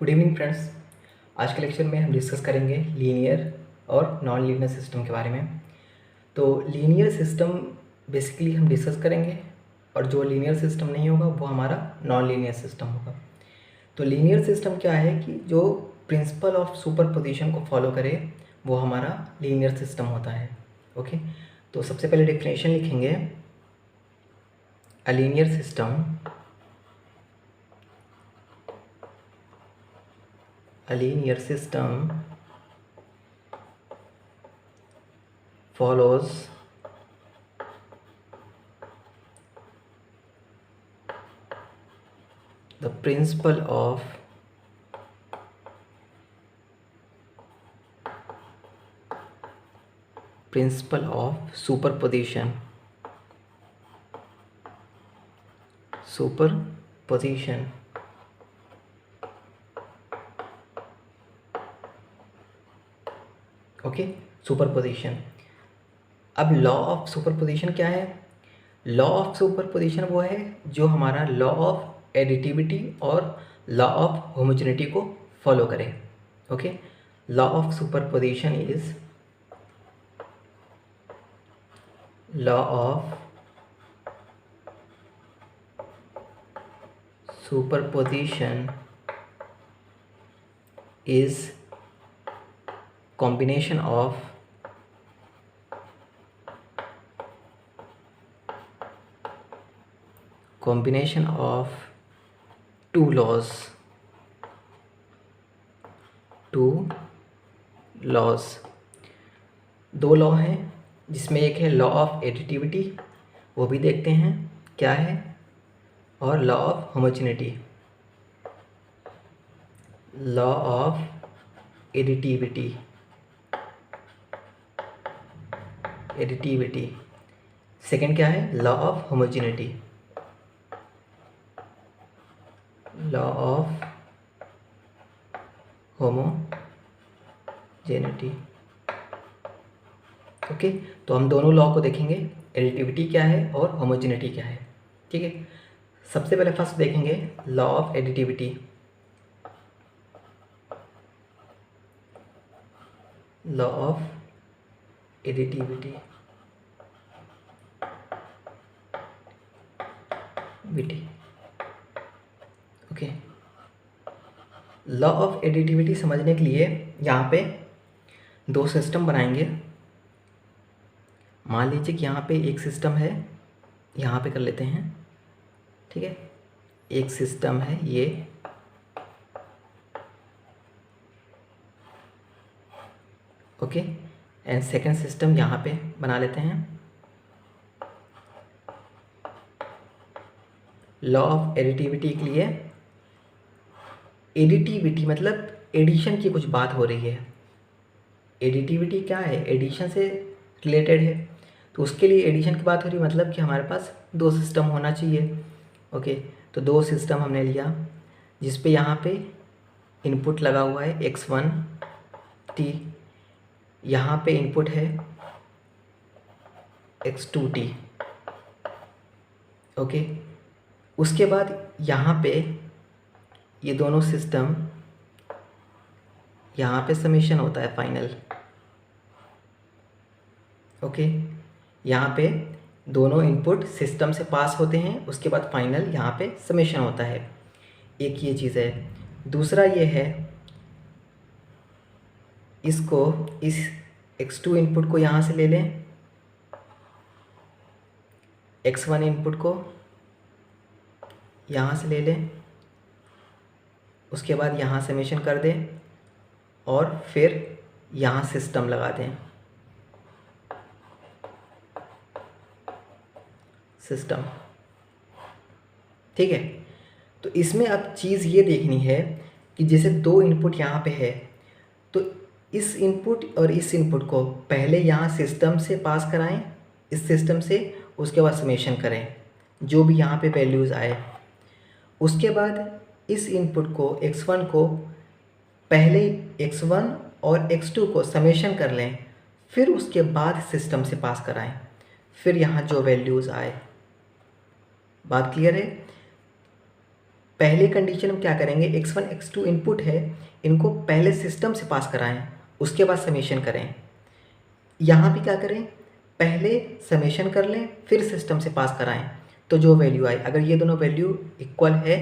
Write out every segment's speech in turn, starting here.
Good evening friends. आज के lecture में हम डिस्कस करेंगे लीनियर और नॉन लीनियर सिस्टम के बारे में। तो लीनियर सिस्टम बेसिकली हम डिस्कस करेंगे और जो लीनियर सिस्टम नहीं होगा वो हमारा नॉन लीनियर सिस्टम होगा। तो लीनियर सिस्टम क्या है कि जो प्रिंसिपल ऑफ सुपरपोजिशन को फॉलो करे वो हमारा लीनियर सिस्टम होता है। ओके, तो सबसे पहले डेफिनेशन लिखेंगे। A linear system follows the principle of superposition okay, superposition. अब लॉ ऑफ सुपरपोजिशन क्या है? लॉ ऑफ सुपरपोजिशन वो है जो हमारा लॉ ऑफ एडिटिविटी और लॉ ऑफ होमोजेनिटी को फॉलो करे। Okay, law of superposition is law of superposition is combination of two laws। दो लॉ हैं जिसमें एक है लॉ ऑफ एडिटिविटी, वो भी देखते हैं क्या है, और law of homogeneity. Law of additivity second क्या है? Law of homogeneity. Law of homogeneity. Okay, तो हम दोनों लॉ को देखेंगे, एडिटिविटी क्या है और होमोजेनिटी क्या है। ठीक है, सबसे पहले फर्स्ट देखेंगे law of additivity. Law of additivity okay, law of additivity समझने के लिए यहाँ पे दो सिस्टम बनाएंगे। मान लीजिए कि यहाँ पे एक सिस्टम है, यहाँ पे कर लेते हैं। ठीक है, एक सिस्टम है ये, ओके, एंड सेकंड सिस्टम यहाँ पे बना लेते हैं। लॉ ऑफ एडिटिविटी के लिए, एडिटिविटी मतलब एडिशन की कुछ बात हो रही है। एडिटिविटी क्या है? एडिशन से रिलेटेड है, तो उसके लिए एडिशन की बात हो रही है, मतलब कि हमारे पास दो सिस्टम होना चाहिए। ओके, तो दो सिस्टम हमने लिया जिस पे यहाँ पे इनपुट लगा हुआ है x1t, यहाँ पे इनपुट है x2t। ओके, उसके बाद यहाँ पे ये दोनों सिस्टम, यहाँ पे समेशन होता है फाइनल। ओके, यहाँ पे दोनों इनपुट सिस्टम से पास होते हैं, उसके बाद फाइनल यहाँ पे समेशन होता है। एक ये चीज़ है। दूसरा ये है, इसको, इस x2 इनपुट को यहाँ से ले लें, x1 इनपुट को यहाँ से ले लें, उसके बाद यहाँ समेशन कर दें और फिर यहाँ सिस्टम लगा दें। सिस्टम, ठीक है। तो इसमें अब चीज़ ये देखनी है कि जैसे दो इनपुट यहाँ पे है, तो इस इनपुट और इस इनपुट को पहले यहाँ सिस्टम से पास कराएं, इस सिस्टम से, उसके बाद समेशन करें जो भी यहाँ पे वैल्यूज़ आए। उसके बाद इस इनपुट को x1 को पहले x1 और x2 को समेशन कर लें, फिर उसके बाद सिस्टम से पास कराएं, फिर यहाँ जो वैल्यूज़ आए। बात क्लियर है? पहले कंडीशन हम क्या करेंगे, x1 x2 इनपुट है, इनको पहले सिस्टम से पास कराएं, उसके बाद समेशन करें। यहाँ भी क्या करें, पहले समेशन कर लें फिर सिस्टम से पास कराएं, तो जो वैल्यू आए, अगर ये दोनों वैल्यू इक्वल है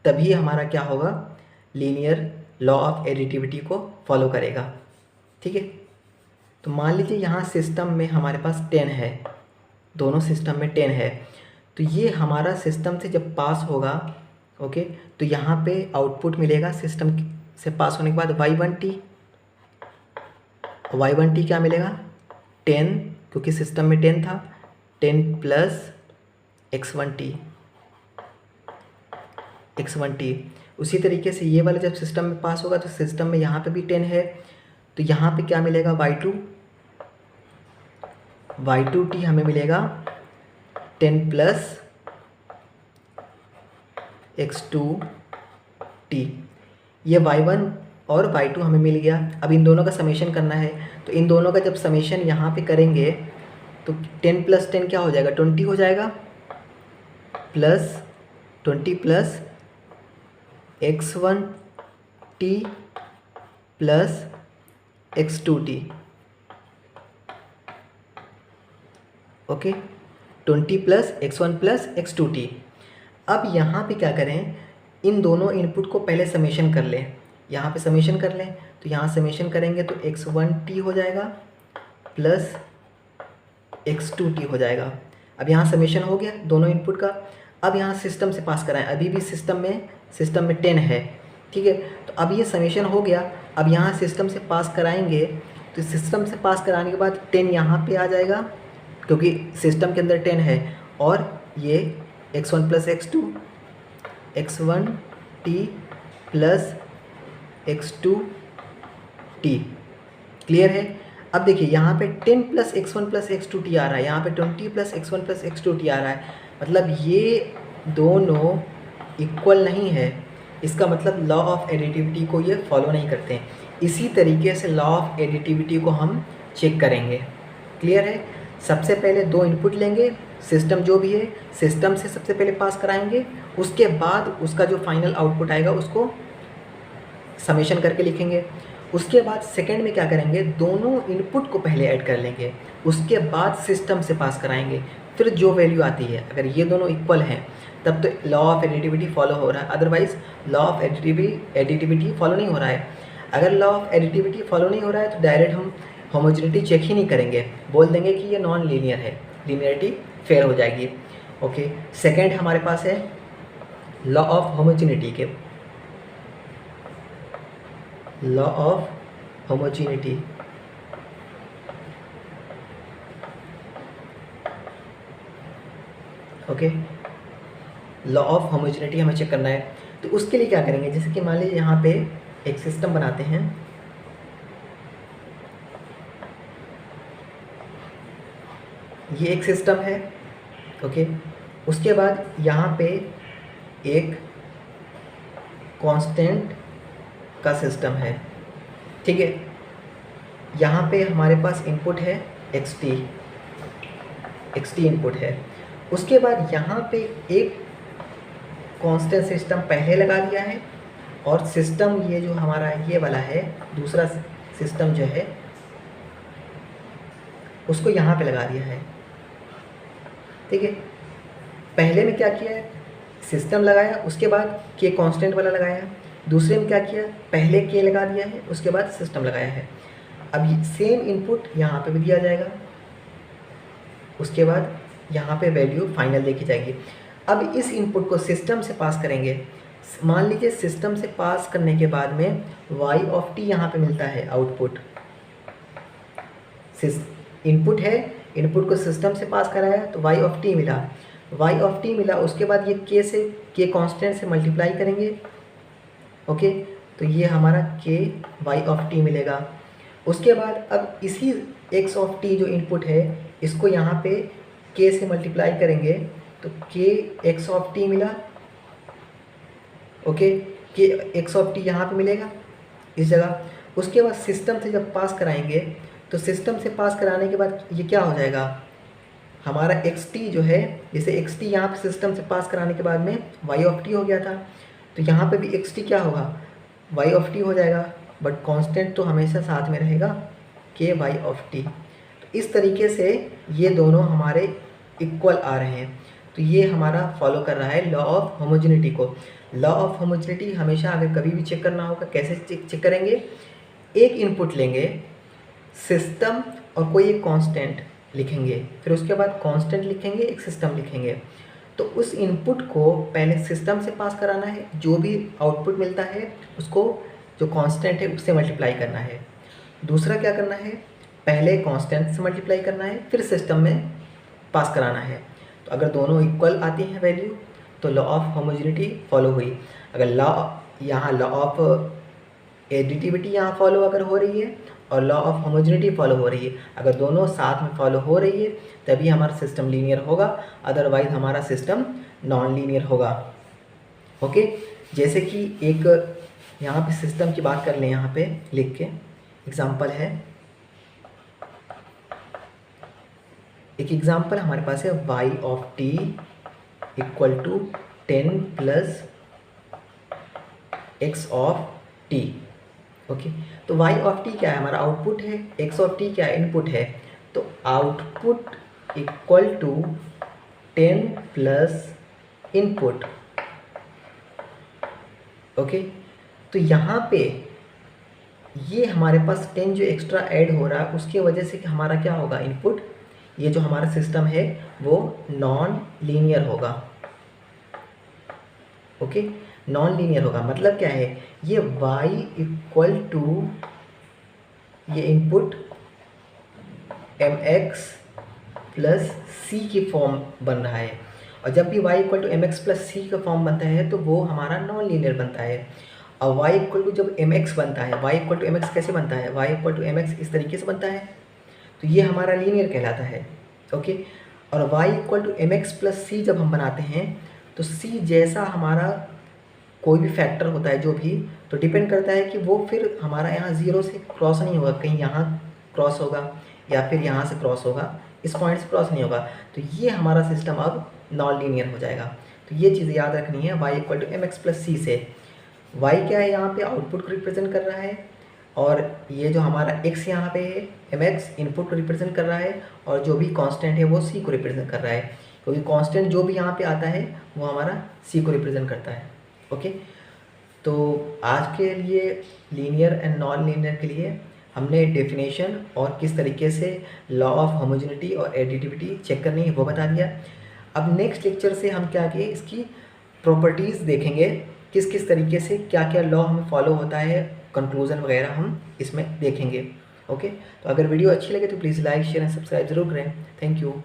तभी हमारा क्या होगा, लीनियर लॉ ऑफ एडिटिविटी को फॉलो करेगा। ठीक है, तो मान लीजिए यहाँ सिस्टम में हमारे पास 10 है, दोनों सिस्टम में 10 है, तो ये हमारा सिस्टम से जब पास होगा, ओके, तो यहाँ पे आउटपुट मिलेगा सिस्टम से पास होने के बाद y1t क्या मिलेगा, 10, क्योंकि सिस्टम में 10 था, 10 प्लस x1t। उसी तरीके से ये वाला जब सिस्टम में पास होगा तो सिस्टम में यहाँ पे भी 10 है, तो यहाँ पे क्या मिलेगा, y2t हमें मिलेगा 10 प्लस x2t। ये y1 और y2 हमें मिल गया। अब इन दोनों का समेशन करना है, तो इन दोनों का जब समेशन यहाँ पे करेंगे तो 10 प्लस 10 क्या हो जाएगा, 20 हो जाएगा, plus 20 plus x1t plus x2t, okay, 20 plus x1 plus x2t। अब यहाँ पे क्या करें, इन दोनों इनपुट को पहले समेशन कर लें, यहाँ पे समेशन कर लें, तो यहाँ समेशन करेंगे तो x1t हो जाएगा प्लस x2t हो जाएगा। अब यहाँ समेशन हो गया दोनों इनपुट का। अब यहाँ सिस्टम से पास कराएं, अभी भी सिस्टम में 10 है, ठीक है, तो अब ये समेशन हो गया। अब यहाँ सिस्टम से पास कराएंगे, तो सिस्टम से पास कराने के बाद 10 यहाँ पे आ जाएगा, क्योंकि सिस्टम के अंदर 10 है, और ये x1 plus x2, x1t plus x2t, clear है। अब देखिए यहाँ पे 10 प्लस x1 प्लस x2t आ रहा है, यहाँ पे 20 प्लस x1 प्लस x2t आ रहा है, मतलब ये दोनों इक्वल नहीं है, इसका मतलब लॉ ऑफ एडिटिविटी को ये फॉलो नहीं करते हैं। इसी तरीके से लॉ ऑफ एडिटिविटी को हम चेक करेंगे, क्लियर है। सबसे पहले दो इनपुट लेंगे, सिस्टम जो भी है सिस्टम से सबसे पहले पास कराएंगे, उसके बाद उसका जो फाइनल आउटपुट आएगा उसको समेशन करके लिखेंगे। उसके बाद सेकंड में क्या करेंगे, दोनों इनपुट को पहले ऐड कर लेंगे, उसके बाद सिस्टम से पास कराएंगे, फिर जो वैल्यू आती है अगर ये दोनों इक्वल हैं तब तो लॉ ऑफ एडिटिविटी फॉलो हो रहा है, otherwise law of additivity follow नहीं हो रहा है। अगर लॉ ऑफ एडिटिविटी फॉलो नहीं हो रहा है तो डायरेक्ट हम होमोजेनिटी चेक ही नहीं करेंगे, बोल देंगे कि ये नॉन लीनियर है, लीनियरिटी फेल हो जाएगी। ओके, सेकेंड हमारे पास है लॉ ऑफ होमोजेनिटी के, law of homogeneity, okay, law of homogeneity हमें चेक करना है। तो उसके लिए क्या करेंगे, जैसे कि मान लीजिए यहाँ पे एक सिस्टम बनाते हैं, ये एक सिस्टम है, ओके, उसके बाद यहाँ पे एक कांस्टेंट का सिस्टम है, ठीक है, यहाँ पे हमारे पास इनपुट है xt इनपुट है। उसके बाद यहाँ पे एक कांस्टेंट सिस्टम पहले लगा दिया है, और सिस्टम ये जो हमारा ये वाला है दूसरा सिस्टम जो है उसको यहाँ पे लगा दिया है, ठीक है। पहले में क्या किया है, सिस्टम लगाया, उसके बाद के कांस्टेंट वाला लगाया। दूसरे में क्या किया, पहले के लगा दिया है, उसके बाद सिस्टम लगाया है। अब सेम इनपुट यहाँ पे भी दिया जाएगा, उसके बाद यहाँ पे वैल्यू फाइनल देखी जाएगी। अब इस इनपुट को सिस्टम से पास करेंगे, मान लीजिए सिस्टम से पास करने के बाद में y ऑफ t यहाँ पे मिलता है आउटपुट। इनपुट है, इनपुट को सिस्टम से पास कराया तो y ऑफ t मिला, y ऑफ t मिला, उसके बाद ये k से k कांस्टेंट से मल्टीप्लाई करेंगे, ओके, तो ये हमारा k y ऑफ t मिलेगा। उसके बाद अब इसी x ऑफ t जो इनपुट है इसको यहाँ पे k से मल्टीप्लाई करेंगे तो k x ऑफ t मिला, okay, k x of t यहाँ पे मिलेगा इस जगह। उसके बाद सिस्टम से जब पास कराएंगे तो सिस्टम से पास कराने के बाद ये क्या हो जाएगा, हमारा xt जो है, जैसे xt यहाँ पे सिस्टम से पास कराने के बाद में y ऑफ t हो गया था, तो यहाँ पे भी एक्स टी क्या होगा, वाई ऑफ टी हो जाएगा, बट कांस्टेंट तो हमेशा साथ में रहेगा के वाई ऑफ टी। तो इस तरीके से ये दोनों हमारे इक्वल आ रहे हैं। तो ये हमारा फॉलो कर रहा है लॉ ऑफ होमोजेनिटी को। लॉ ऑफ होमोजेनिटी हमेशा अगर कभी भी चेक करना होगा, कैसे चेक करेंगे, एक इनपुट लेंगे सिस्टम और कोई एक कांस्टेंट लिखेंगे, फिर उसके बाद कांस्टेंट लिखेंगे, एक सिस्टम लिखेंगे। तो उस इनपुट को पहले सिस्टम से पास कराना है, जो भी आउटपुट मिलता है उसको जो कांस्टेंट है उससे मल्टीप्लाई करना है। दूसरा क्या करना है, पहले कांस्टेंट से मल्टीप्लाई करना है, फिर सिस्टम में पास कराना है। तो अगर दोनों इक्वल आती हैं वैल्यू तो लॉ ऑफ होमोजेनिटी फॉलो हुई। अगर लॉ ऑफ एडिटिविटी यहाँ फॉलो अगर हो रही है और लॉ ऑफ होमोजेनिटी फॉलो हो रही है, अगर दोनों साथ में फॉलो हो रही है तभी हमारा सिस्टम लीनियर होगा, अदरवाइज हमारा सिस्टम नॉन लीनियर होगा। ओके, जैसे कि एक यहाँ पे सिस्टम की बात कर लें, यहाँ पे लिख के एग्जांपल है, एक एग्जांपल हमारे पास है y of t equal to 10 plus x of t। Okay, तो y ऑफ t क्या है, हमारा आउटपुट है, x ऑफ t क्या है, इनपुट है। तो output equal to 10 plus input. Okay, तो यहाँ पे ये हमारे पास 10 जो एक्स्ट्रा ऐड हो रहा है उसके वजह से हमारा क्या होगा, इनपुट, ये जो हमारा सिस्टम है वो नॉन लीनियर होगा। ओके, नॉन लीनियर होगा मतलब क्या है, ये y इक्वल टू ये इनपुट mx प्लस सी की फॉर्म बन रहा है, और जब भी y equal to mx plus C का फॉर्म बनता है तो वो हमारा नॉन लीनियर बनता है। और y इक्वल टू जब mx बनता है, y इक्वल टू mx कैसे बनता है, y इक्वल टू mx इस तरीके से बनता है, तो ये हमारा लीनियर कहलाता है। ओके, और y equal to mx plus C जब हम बनाते हैं तो c जैसा हमारा कोई भी फैक्टर होता है जो भी, तो डिपेंड करता है कि वो फिर हमारा यहाँ ज़ीरो से क्रॉस नहीं होगा, कहीं यहाँ क्रॉस होगा या फिर यहाँ से क्रॉस होगा, इस पॉइंट से क्रॉस नहीं होगा। तो ये हमारा सिस्टम अब नॉन लीनियर हो जाएगा। तो ये चीज़ याद रखनी है, y equal to mx plus C से y क्या है, यहाँ पे आउटपुट को रिप्रेजेंट कर रहा है, और ये जो हमारा x यहाँ पे है mx इनपुट को रिप्रेजेंट कर रहा है, और जो भी कांस्टेंट है वो c को रिप्रेजेंट कर रहा है, क्योंकि कांस्टेंट जो भी यहाँ पे आता है वो हमारा c को रिप्रेजेंट करता है। ओके, तो आज के लिए लीनियर एंड नॉन लीनियर के लिए हमने डेफिनेशन और किस तरीके से लॉ ऑफ होमोजेनिटी और एडिटिविटी चेक करनी है वो बता दिया। अब नेक्स्ट लेक्चर से हम क्या किए, इसकी प्रॉपर्टीज़ देखेंगे, किस किस तरीके से क्या क्या लॉ हमें फॉलो होता है, कंक्लूजन वगैरह हम इसमें देखेंगे। ओके, तो अगर वीडियो अच्छी लगे तो please like share and subscribe जरूर करें। Thank you.